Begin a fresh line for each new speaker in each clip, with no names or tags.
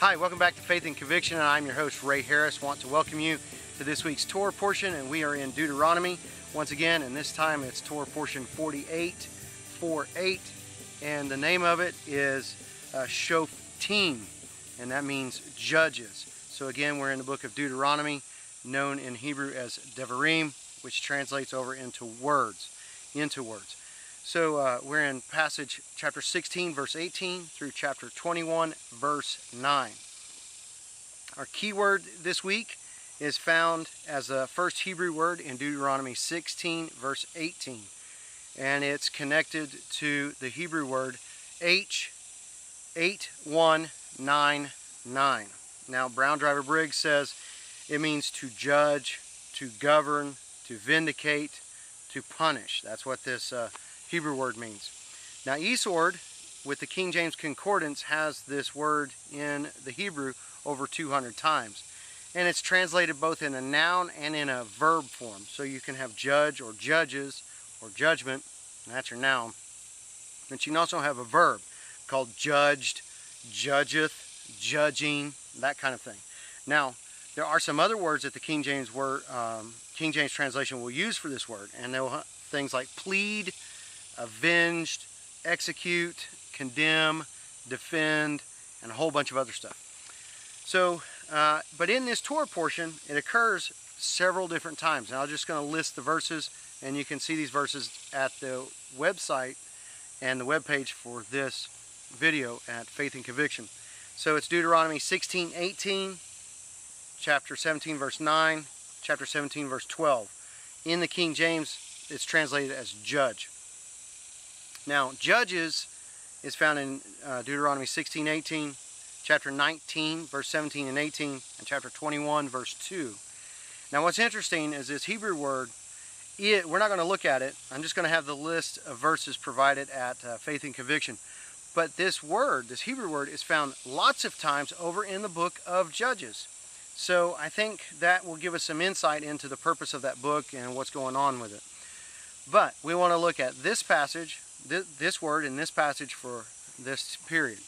Hi, welcome back to Faith and Conviction, and I'm your host, Ray Harris. Want to welcome you to this week's Torah portion, and we are in Deuteronomy once again, and this time it's Torah portion 48:4-8, and the name of it is Shof'tim, and that means judges. So again, we're in the book of Deuteronomy, known in Hebrew as Devarim, which translates over into words. So we're in passage chapter 16, verse 18 through chapter 21, verse 9. Our key word this week is found as the first Hebrew word in Deuteronomy 16, verse 18. And it's connected to the Hebrew word H8199. Now, Brown Driver Briggs says it means to judge, to govern, to vindicate, to punish. That's what this Hebrew word means. Now, Eastward, with the King James Concordance, has this word in the Hebrew over 200 times. And it's translated both in a noun and in a verb form. So you can have judge or judges or judgment, and that's your noun. But you can also have a verb called judged, judgeth, judging, that kind of thing. Now, there are some other words that the King James translation will use for this word, and they'll have things like plead, avenged, execute, condemn, defend, and a whole bunch of other stuff. So, but in this Torah portion, it occurs several different times. And I'm just going to list the verses, and you can see these verses at the website and the webpage for this video at Faith and Conviction. So it's Deuteronomy 16:18, chapter 17, verse 9, chapter 17, verse 12. In the King James, it's translated as judge. Now, judges is found in Deuteronomy 16:18, chapter 19, verse 17 and 18, and chapter 21, verse 2. Now, what's interesting is this Hebrew word, we're not going to look at it. I'm just going to have the list of verses provided at Faith and Conviction. But this word, this Hebrew word, is found lots of times over in the book of Judges. So I think that will give us some insight into the purpose of that book and what's going on with it. But we want to look at this passage, this word in this passage for this period.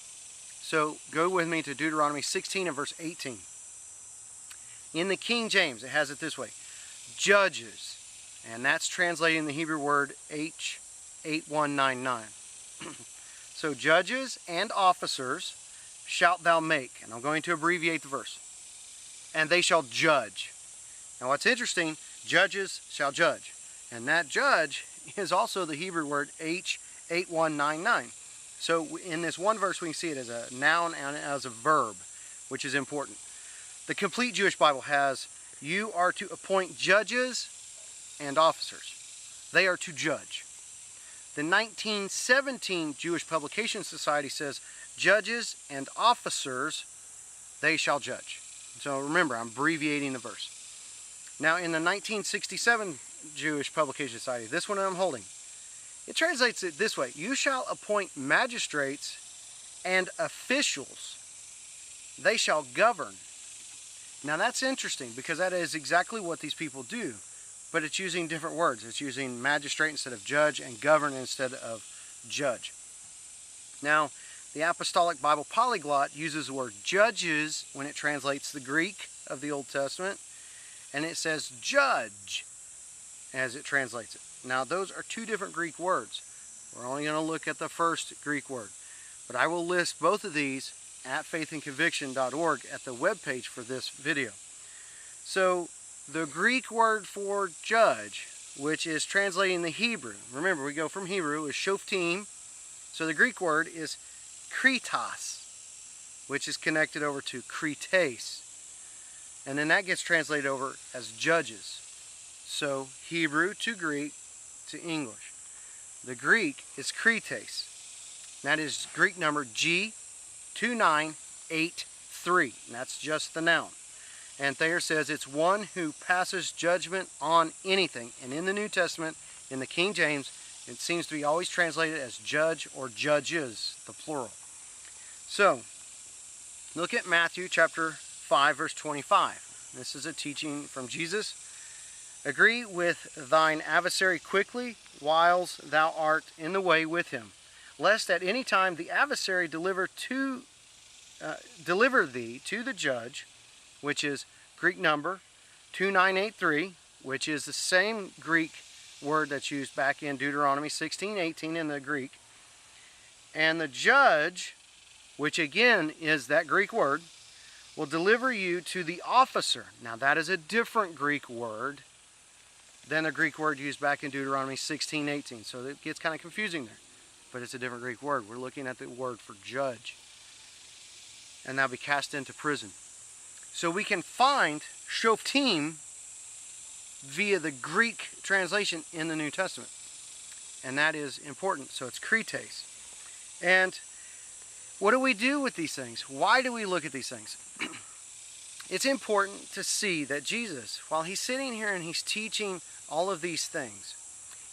So go with me to Deuteronomy 16 and verse 18. In the King James, it has it this way: judges, and that's translating the Hebrew word H8199. So judges and officers shalt thou make, and I'm going to abbreviate the verse, and they shall judge. Now what's interesting, judges shall judge, and that judge is also the Hebrew word H8199. So in this one verse, we can see it as a noun and as a verb, which is important. The complete Jewish Bible has, you are to appoint judges and officers. They are to judge. The 1917 Jewish Publication Society says, judges and officers, they shall judge. So remember, I'm abbreviating the verse. Now in the 1967 Jewish Publication Society, this one I'm holding, it translates it this way: you shall appoint magistrates and officials. They shall govern. Now that's interesting because that is exactly what these people do, but it's using different words. It's using magistrate instead of judge and govern instead of judge. Now, the Apostolic Bible Polyglot uses the word judges when it translates the Greek of the Old Testament, and it says judge as it translates it. Now, those are two different Greek words. We're only going to look at the first Greek word. But I will list both of these at faithandconviction.org at the webpage for this video. So, the Greek word for judge, which is translating the Hebrew, remember we go from Hebrew, is Shof'tim. So the Greek word is kritos, which is connected over to krites. And then that gets translated over as judges. So Hebrew to Greek to English. The Greek is krites. That is Greek number G2983. And that's just the noun. And Thayer says it's one who passes judgment on anything. And in the New Testament, in the King James, it seems to be always translated as judge or judges, the plural. So, look at Matthew chapter 5, verse 25. This is a teaching from Jesus. Agree with thine adversary quickly, whiles thou art in the way with him, lest at any time the adversary deliver deliver thee to the judge, which is Greek number 2983, which is the same Greek word that's used back in Deuteronomy 16:18 in the Greek. And the judge, which again is that Greek word, will deliver you to the officer. Now that is a different Greek word than the Greek word used back in Deuteronomy 16:18. So it gets kind of confusing there. But it's a different Greek word. We're looking at the word for judge. And thou be cast into prison. So we can find Shof'tim via the Greek translation in the New Testament. And that is important. So it's krites. And what do we do with these things? Why do we look at these things? It's important to see that Jesus, while he's sitting here and he's teaching all of these things,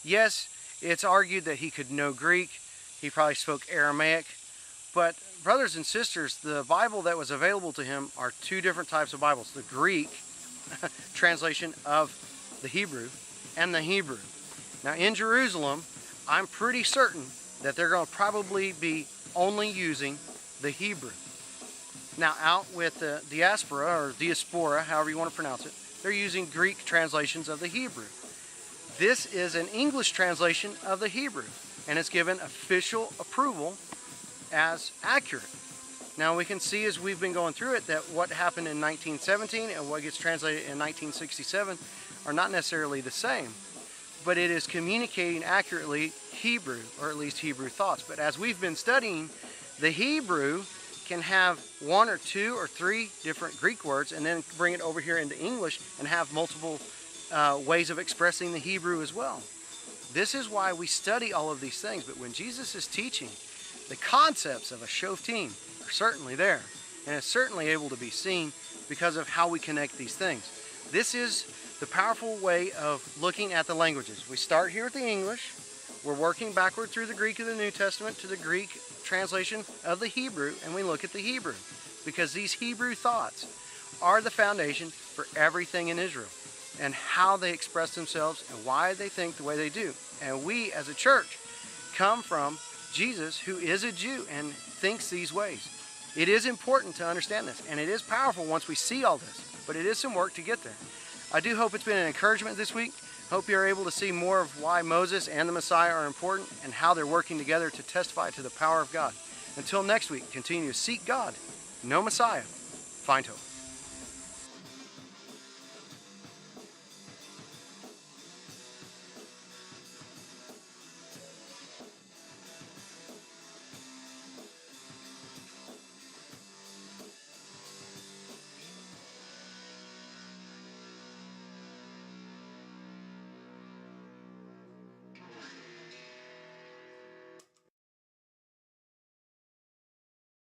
yes, it's argued that he could know Greek, he probably spoke Aramaic, but brothers and sisters, the Bible that was available to him are two different types of Bibles. The Greek translation of the Hebrew and the Hebrew. Now in Jerusalem, I'm pretty certain that they're going to probably be only using the Hebrew. Now out with the diaspora, however you want to pronounce it, they're using Greek translations of the Hebrew. This is an English translation of the Hebrew, and it's given official approval as accurate. Now we can see as we've been going through it that what happened in 1917 and what gets translated in 1967 are not necessarily the same, but it is communicating accurately Hebrew, or at least Hebrew thoughts. But as we've been studying, the Hebrew can have one or two or three different Greek words and then bring it over here into English and have multiple ways of expressing the Hebrew as well. This is why we study all of these things. But when Jesus is teaching, the concepts of a Shof'tim are certainly there, and it's certainly able to be seen because of how we connect these things. This is the powerful way of looking at the languages. We start here with the English, we're working backward through the Greek of the New Testament to the Greek translation of the Hebrew, and we look at the Hebrew, because these Hebrew thoughts are the foundation for everything in Israel, and how they express themselves and why they think the way they do. And we as a church come from Jesus, who is a Jew and thinks these ways. It is important to understand this, and it is powerful once we see all this, but it is some work to get there. I do hope it's been an encouragement this week. Hope you're able to see more of why Moses and the Messiah are important and how they're working together to testify to the power of God. Until next week, continue to seek God, know Messiah, find hope.